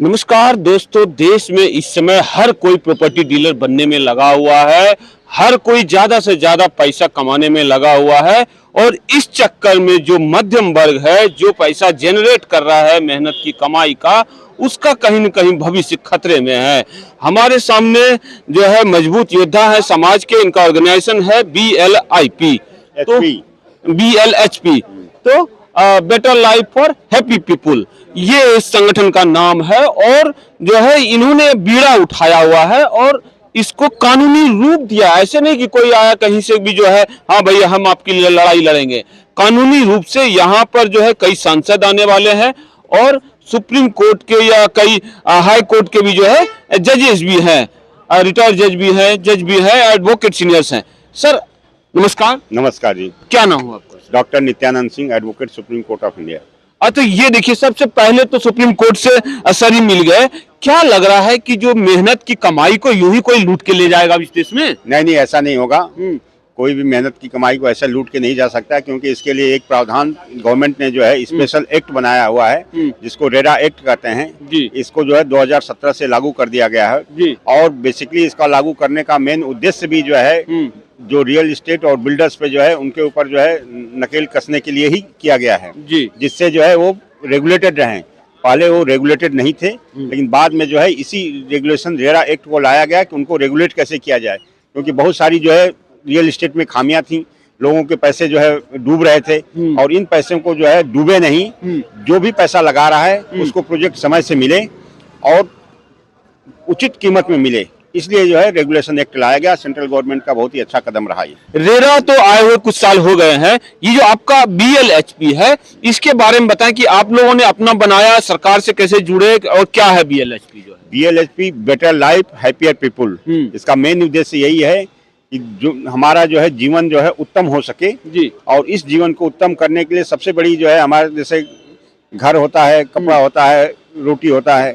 नमस्कार दोस्तों, देश में इस समय हर कोई प्रॉपर्टी डीलर बनने में लगा हुआ है। हर कोई ज्यादा से ज्यादा पैसा कमाने में लगा हुआ है और इस चक्कर में जो मध्यम वर्ग है, जो पैसा जनरेट कर रहा है मेहनत की कमाई का, उसका कहीं न कहीं भविष्य खतरे में है। हमारे सामने जो है मजबूत योद्धा है समाज के, इनका ऑर्गेनाइजेशन है BLIP, तो BLHP, तो better life for happy people, ये इस संगठन का नाम है। और जो है इन्होंने बीड़ा उठाया हुआ है और इसको कानूनी रूप दिया। ऐसे नहीं कि कोई आया कहीं से भी जो है हाँ भैया हम आपके लिए लड़ाई लड़ेंगे। कानूनी रूप से यहाँ पर जो है कई सांसद आने वाले हैं और सुप्रीम कोर्ट के या कई हाई कोर्ट के भी जो है जजेस भी हैं, रिटायर्ड जज भी हैं, एडवोकेट सीनियर्स हैं। सर नमस्कार। नमस्कार जी। क्या नाम हुआ आपका? Doctor Nityanand Singh, advocate, supreme court of India. तो ये देखिए, सबसे पहले तो सुप्रीम कोर्ट से असर ही मिल गए। क्या लग रहा है कि जो मेहनत की कमाई को यूं ही कोई लूट के ले जाएगा इस देश में? नहीं, ऐसा नहीं होगा। कोई भी मेहनत की कमाई को ऐसा लूट के नहीं जा सकता, क्योंकि इसके लिए एक प्रावधान गवर्नमेंट ने जो है स्पेशल एक्ट बनाया हुआ है, जिसको रेरा एक्ट कहते हैं। इसको जो है 2017 से लागू कर दिया गया है और बेसिकली इसका लागू करने का मेन उद्देश्य भी जो है जो रियल एस्टेट और बिल्डर्स पे जो है उनके ऊपर जो है नकेल कसने के लिए ही किया गया है, जिससे जो है वो रेगुलेटेड रहें। पहले वो रेगुलेटेड नहीं थे, लेकिन बाद में जो है इसी रेगुलेशन रेरा एक्ट को लाया गया कि उनको रेगुलेट कैसे किया जाए, क्योंकि बहुत सारी जो है रियल एस्टेट में खामियां थी, लोगों के पैसे जो है डूब रहे थे और इन पैसों को जो है डूबे नहीं, जो भी पैसा लगा रहा है उसको प्रोजेक्ट समय से मिले और उचित कीमत में मिले, इसलिए जो है रेगुलेशन एक्ट लाया गया। सेंट्रल गवर्नमेंट का बहुत ही अच्छा कदम रहा ये। रेरा तो आए हुए कुछ साल हो गए हैं, ये जो आपका BLHP है इसके बारे में बताएं कि आप लोगों ने अपना बनाया, सरकार से कैसे जुड़े और क्या है BLHP? जो है BLHP better life happier people, इसका मेन उद्देश्य यही है कि जो हमारा जो है जीवन जो है उत्तम हो सके जी, और इस जीवन को उत्तम करने के लिए सबसे बड़ी जो है हमारे जैसे घर होता है, कपड़ा होता है, रोटी होता है,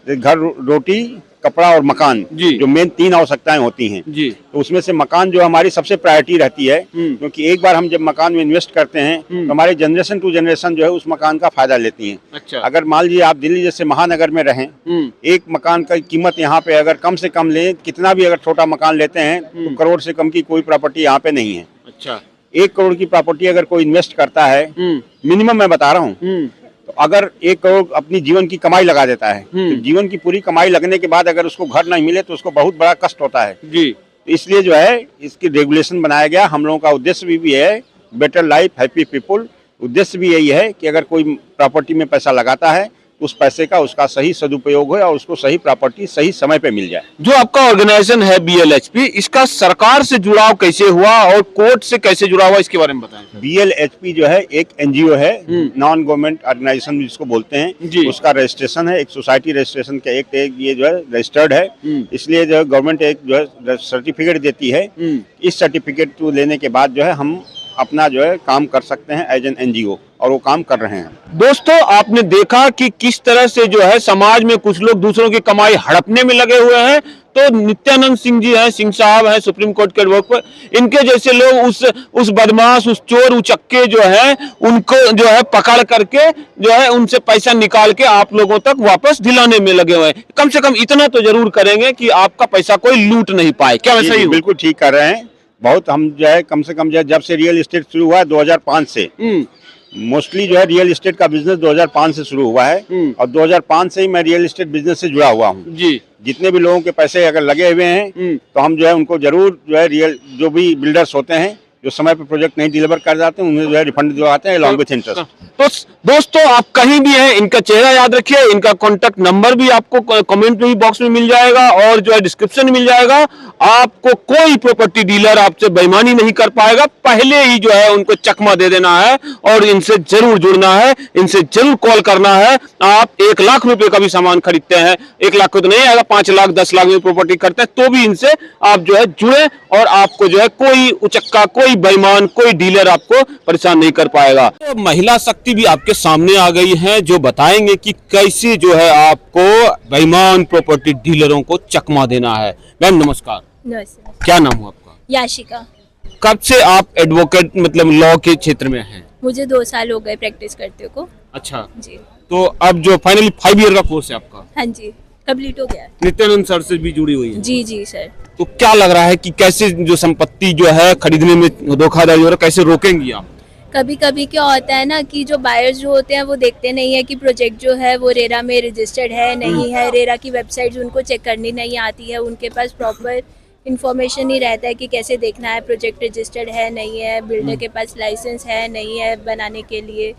घर, रोटी, कपड़ा और मकान, जो मेन 3 आवश्यकताएं होती हैं जी। तो उसमें से मकान जो हमारी सबसे प्रायोरिटी रहती है, क्योंकि एक बार हम जब मकान में इन्वेस्ट करते हैं तो हमारे जनरेशन टू जनरेशन जो है उस मकान का फायदा लेती हैं। अच्छा। अगर मान लीजिए आप दिल्ली जैसे महानगर में रहें, एक मकान की कीमत यहाँ पे अगर कम से कम लें, कितना भी अगर छोटा मकान लेते हैं तो करोड़ से कम की कोई प्रॉपर्टी यहाँ पे नहीं है। अच्छा। 1 करोड़ की प्रॉपर्टी अगर कोई इन्वेस्ट करता है, मिनिमम मैं बता रहा हूँ, तो अगर 1 करोड़ अपनी जीवन की कमाई लगा देता है, तो जीवन की पूरी कमाई लगने के बाद अगर उसको घर नहीं मिले तो उसको बहुत बड़ा कष्ट होता है जी। तो इसलिए जो है इसकी रेगुलेशन बनाया गया। हम लोगों का उद्देश्य भी है बेटर लाइफ हैप्पी पीपुल। उद्देश्य भी यही है कि अगर कोई प्रॉपर्टी में पैसा लगाता है उस पैसे का उसका सही सदुपयोग हो और उसको सही प्रॉपर्टी सही समय पे मिल जाए। जो आपका ऑर्गेनाइजेशन है BLHP, इसका सरकार से जुड़ाव कैसे हुआ और कोर्ट से कैसे जुड़ा हुआ, इसके बारे में बताएं। BLHP जो है एक NGO है, नॉन गवर्नमेंट ऑर्गेनाइजेशन जिसको बोलते हैं, उसका रजिस्ट्रेशन है, एक सोसाइटी रजिस्ट्रेशन का एक ये जो है रजिस्टर्ड है, इसलिए जो है गवर्नमेंट एक जो है सर्टिफिकेट देती है। इस सर्टिफिकेट को लेने के बाद जो है हम अपना जो है काम कर सकते हैं एज एन NGO, और वो काम कर रहे हैं। दोस्तों, आपने देखा कि किस तरह से जो है समाज में कुछ लोग दूसरों की कमाई हड़पने में लगे हुए हैं। तो नित्यानंद सिंह जी हैं, सिंह साहब हैं, सुप्रीम कोर्ट के एडवोकेट, इनके जैसे लोग उस बदमाश, उस चोर उचक्के जो है उनको जो है पकड़ करके जो है उनसे पैसा निकाल के आप लोगों तक वापस दिलाने में लगे हुए हैं। कम से कम इतना तो जरूर करेंगे कि आपका पैसा कोई लूट नहीं पाए। क्या वैसा ही? बिल्कुल ठीक कर रहे हैं। बहुत हम जो है कम से कम जो है जब से रियल एस्टेट शुरू हुआ है 2005 से, मोस्टली जो है रियल एस्टेट का बिजनेस 2005 से शुरू हुआ है और 2005 से ही मैं रियल एस्टेट बिजनेस से जुड़ा हुआ हूँ जी। जितने भी लोगों के पैसे अगर लगे हुए हैं तो हम जो है उनको जरूर जो है जो भी बिल्डर्स होते हैं जो समय पे प्रोजेक्ट नहीं डिलीवर कर जाते हैं उन्हें जो है रिफंड दिलवाते हैं अलॉन्ग विथ इंटरेस्ट। तो दोस्तों, आप कहीं भी हैं, इनका चेहरा याद रखिए, इनका कॉन्टेक्ट नंबर भी आपको कमेंट में बॉक्स में मिल जाएगा और जो है डिस्क्रिप्शन में मिल जाएगा। आपको कोई प्रॉपर्टी डीलर आपसे बेईमानी नहीं कर पाएगा। पहले ही जो है उनको चकमा दे देना है और इनसे जरूर जुड़ना है, इनसे जरूर कॉल करना है। आप 1 लाख रुपए का भी सामान खरीदते हैं, 1 लाख को तो नहीं आएगा, 5 लाख 10 लाख में प्रॉपर्टी करते हैं, तो भी इनसे आप जो है जुड़े और आपको जो है कोई उचक्का, कोई बेईमान, कोई डीलर आपको परेशान नहीं कर पाएगा। तो महिला शक्ति भी आपके सामने आ गई है जो बताएंगे कि कैसे जो है आपको बेईमान प्रॉपर्टी डीलरों को चकमा देना है। मैम नमस्कार। नमस्कार। क्या नाम हुआ आपका? याशिका। कब से आप एडवोकेट मतलब लॉ के क्षेत्र में हैं? मुझे 2 साल हो गए प्रैक्टिस करते को। अच्छा जी। तो अब जो फाइनली 5 ईयर का कोर्स है आपका? हाँ जी, कंप्लीट हो गया। नित्यानंद सर से भी जुड़ी हुई है। जी जी सर। तो क्या लग रहा है कि कैसे जो संपत्ति जो है खरीदने में धोखाधड़ी हो रहा है, कैसे रोकेंगी आप? कभी कभी क्या होता है ना कि जो बायर्स जो होते हैं वो देखते नहीं है कि प्रोजेक्ट जो है वो रेरा में रजिस्टर्ड है नहीं है, रेरा की वेबसाइट उनको चेक करनी नहीं आती है, उनके पास प्रॉपर इन्फॉर्मेशन नहीं रहता है कि कैसे देखना है प्रोजेक्ट रजिस्टर्ड है नहीं है, बिल्डर के पास लाइसेंस है नहीं है बनाने के लिए।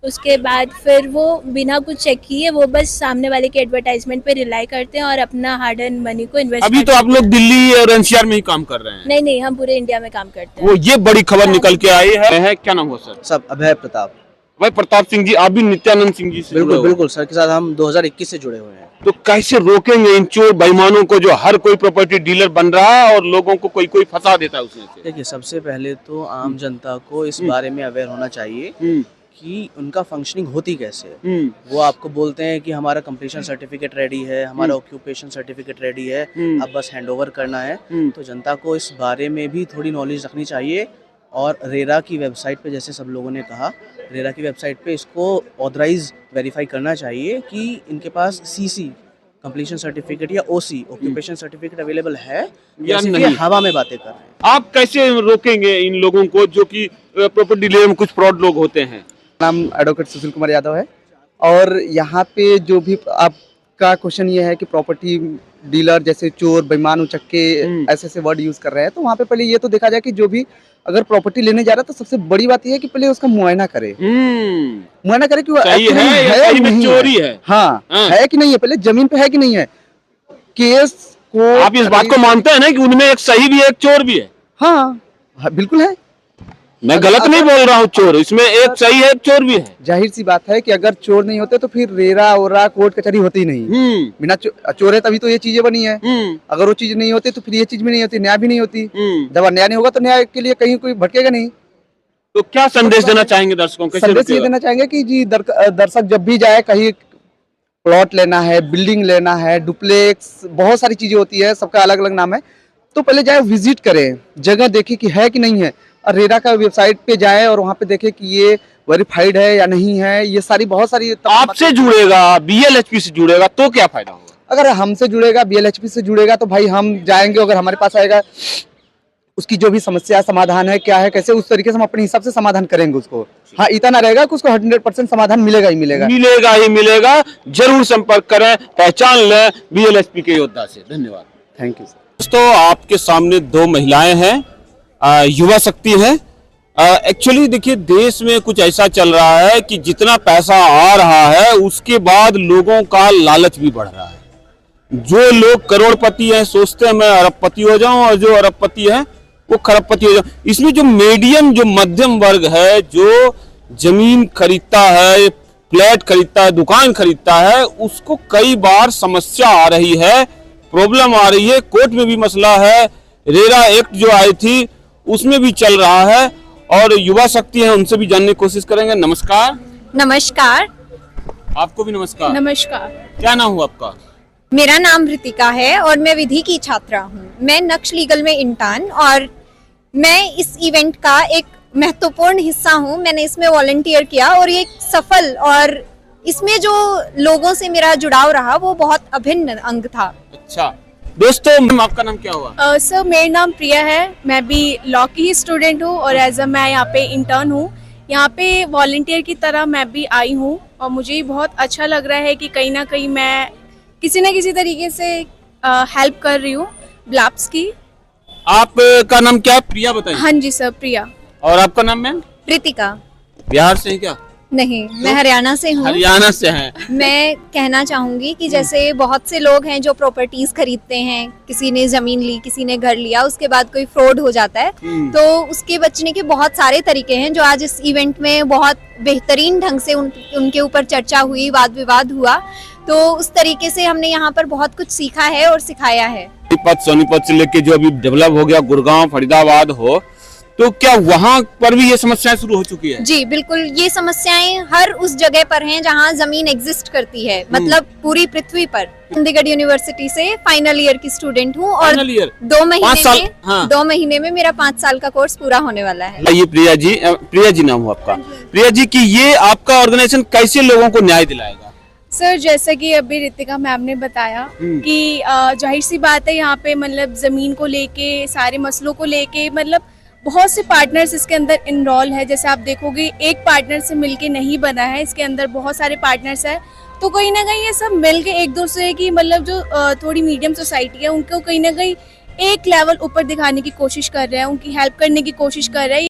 उसके बाद फिर वो बिना कुछ चेक किए वो बस सामने वाले के एडवर्टाइजमेंट पे रिलाई करते हैं और अपना हार्ड अर्न मनी को इन्वेस्ट अभी तो आप लोग दिल्ली और एनसीआर में ही काम कर रहे हैं। नहीं नहीं, हम पूरे इंडिया में काम करते हैं। वो ये बड़ी खबर निकल के आई है। क्या नाम हुआ सर? सब अभय प्रताप। भाई प्रताप सिंह जी, आप भी नित्यानंद सिंह जी से जुड़े बिल्कुल हो? बिल्कुल सर के साथ हम 2021 से जुड़े हुए हैं। तो कैसे रोकेंगे इन चोर बेईमानों को जो हर कोई प्रॉपर्टी डीलर बन रहा है और लोगों को कोई कोई फंसा देता है उसमें से? देखिए, सबसे पहले तो आम जनता को इस बारे में अवेयर होना चाहिए कि उनका फंक्शनिंग होती कैसे है। वो आपको बोलते हैं कि हमारा कंप्लीशन सर्टिफिकेट रेडी है, हमारा ऑक्यूपेशन सर्टिफिकेट रेडी है, अब बस हैंडओवर करना है। तो जनता को इस बारे में भी थोड़ी नॉलेज रखनी चाहिए। और रेरा की वेबसाइट पे, जैसे सब लोगों ने कहा, रेरा की वेबसाइट पे इसको ऑथराइज वेरीफाई करना चाहिए कि इनके पास सीसी कंप्लीशन सर्टिफिकेट या ओसी ऑक्यूपेशन सर्टिफिकेट अवेलेबल है या सिर्फ ये हवा में बातें कर रहे हैं। आप कैसे रोकेंगे इन लोगों को जो कि प्रॉपर्टी डीलर में कुछ फ्रॉड लोग होते हैं? नाम एडवोकेट सुशील कुमार यादव है। और यहाँ पे जो भी आपका क्वेश्चन ये है कि प्रॉपर्टी डीलर जैसे चोर बेईमान उचक्के ऐसे ऐसे वर्ड यूज कर रहे हैं, तो वहाँ पे पहले ये तो देखा जाए कि जो भी अगर प्रॉपर्टी लेने जा रहा है तो सबसे बड़ी बात ये है कि पहले उसका मुआयना करे। मुआयना करे कि वो सही actually है या या सही में नहीं चोरी है? हाँ, हाँ। है कि नहीं है, पहले जमीन पे है कि नहीं है। केस को आप इस बात को मानते हैं ना कि उनमें एक सही भी है एक चोर भी है? हाँ, बिल्कुल है। मैं गलत नहीं बोल रहा हूँ, चोर इसमें एक सही है एक चोर भी है। जाहिर सी बात है कि अगर चोर नहीं होते तो फिर रेरा ओरा कोर्ट कचहरी होती ही नहीं। बिना चोर है तभी तो ये चीजें बनी है। अगर वो चीज नहीं होती तो फिर ये चीज भी नहीं होती, न्याय भी नहीं होती। जब न्याय नहीं होगा तो न्याय के लिए कहीं कोई भटकेगा नहीं। तो क्या संदेश देना चाहेंगे दर्शकों को? संदेश ये देना चाहेंगे कि जी दर्शक जब भी जाए, कहीं प्लॉट लेना है, बिल्डिंग लेना है, डुप्लेक्स, बहुत सारी चीजें होती है, सबका अलग अलग नाम है, तो पहले जाए विजिट करें, जगह देखे कि है कि नहीं है। और रेरा का वेबसाइट पे जाए और वहाँ पे देखे कि ये वेरीफाइड है या नहीं है। ये सारी बहुत सारी आपसे जुड़ेगा, बीएलएचपी से जुड़ेगा तो क्या फायदा होगा? अगर हमसे जुड़ेगा, बीएलएचपी से जुड़ेगा तो भाई हम जाएंगे, अगर हमारे पास आएगा, उसकी जो भी समस्या समाधान है क्या है कैसे, उस तरीके से हम अपने हिसाब से समाधान करेंगे उसको। हाँ, इतना रहेगा कि उसको 100% समाधान मिलेगा ही मिलेगा। मिलेगा ही मिलेगा। जरूर संपर्क करें, पहचान लें बीएलएचपी के योद्धा से। धन्यवाद। Thank you sir. दोस्तों, आपके सामने दो महिलाएं हैं, युवा शक्ति है। एक्चुअली देखिए, देश में कुछ ऐसा चल रहा है कि जितना पैसा आ रहा है उसके बाद लोगों का लालच भी बढ़ रहा है। जो लोग करोड़पति हैं सोचते हैं मैं अरबपति हो जाऊं, और जो अरबपति है वो खरबपति हो जाऊं। इसमें जो मीडियम, जो मध्यम वर्ग है, जो जमीन खरीदता है, फ्लैट खरीदता है, दुकान खरीदता है, उसको कई बार समस्या आ रही है, प्रॉब्लम आ रही है। कोर्ट में भी मसला है, रेरा एक्ट जो आई थी उसमें भी चल रहा है। और युवा शक्ति है, उनसे भी जानने की कोशिश करेंगे। नमस्कार। नमस्कार। आपको भी नमस्कार। नमस्कार। क्या नाम हुआ आपका? मेरा नाम ऋतिका है और मैं विधि की छात्रा हूँ। मैं नक्श लीगल में इंटर्न, और मैं इस इवेंट का एक महत्वपूर्ण हिस्सा हूँ। मैंने इसमें वॉलंटियर किया और ये एक सफल, और इसमें जो लोगों से मेरा जुड़ाव रहा वो बहुत अभिन्न अंग था। अच्छा दोस्तों, आपका नाम क्या हुआ? सर, मेरा नाम प्रिया है। मैं भी लॉ की ही स्टूडेंट हूँ और एज अ मैं यहाँ पे इंटर्न हूँ। यहाँ पे वॉलंटियर की तरह मैं भी आई हूँ और मुझे बहुत अच्छा लग रहा है कि कहीं ना कहीं मैं किसी न किसी तरीके से हेल्प कर रही हूँ ब्लैप्स की। आपका नाम क्या है? प्रिया बताइए। हाँ जी सर, प्रिया। और आपका नाम मैम? ऋतिका। बिहार से है क्या? नहीं, मैं हरियाणा से हूँ। हरियाणा से हैं। मैं कहना चाहूंगी कि जैसे बहुत से लोग हैं जो प्रॉपर्टीज खरीदते हैं, किसी ने जमीन ली, किसी ने घर लिया, उसके बाद कोई फ्रॉड हो जाता है, तो उसके बचने के बहुत सारे तरीके हैं जो आज इस इवेंट में बहुत बेहतरीन ढंग से उनके ऊपर चर्चा हुई, वाद विवाद हुआ। तो उस तरीके से हमने यहाँ पर बहुत कुछ सीखा है और सिखाया है। सोनीपत से लेके जो अभी डेवलप हो गया, गुड़गांव, फरीदाबाद हो, तो क्या वहाँ पर भी ये समस्याएं शुरू हो चुकी है? जी बिल्कुल, ये समस्याएं हर उस जगह पर हैं जहाँ जमीन एग्जिस्ट करती है, मतलब पूरी पृथ्वी पर। चंडीगढ़ यूनिवर्सिटी से फाइनल ईयर की स्टूडेंट हूँ और 2 महीने में मेरा 5 साल का कोर्स पूरा होने वाला है। ये प्रिया जी नाम हुआ आपका। प्रिया जी की ये आपका ऑर्गेनाइजेशन कैसे लोगों को न्याय दिलाएगा? सर जैसा कि अभी रितिका मैम ने बताया कि जाहिर सी बात है यहाँ पे मतलब ज़मीन को लेके सारे मसलों को लेके मतलब बहुत से पार्टनर्स इसके अंदर इनरोल है। जैसे आप देखोगे एक पार्टनर से मिलके नहीं बना है, इसके अंदर बहुत सारे पार्टनर्स हैं। तो कहीं ना कहीं ये सब मिलके एक दूसरे की मतलब जो थोड़ी मीडियम सोसाइटी है उनको कहीं ना कहीं एक लेवल ऊपर दिखाने की कोशिश कर रहे हैं, उनकी हेल्प करने की कोशिश कर रहे हैं।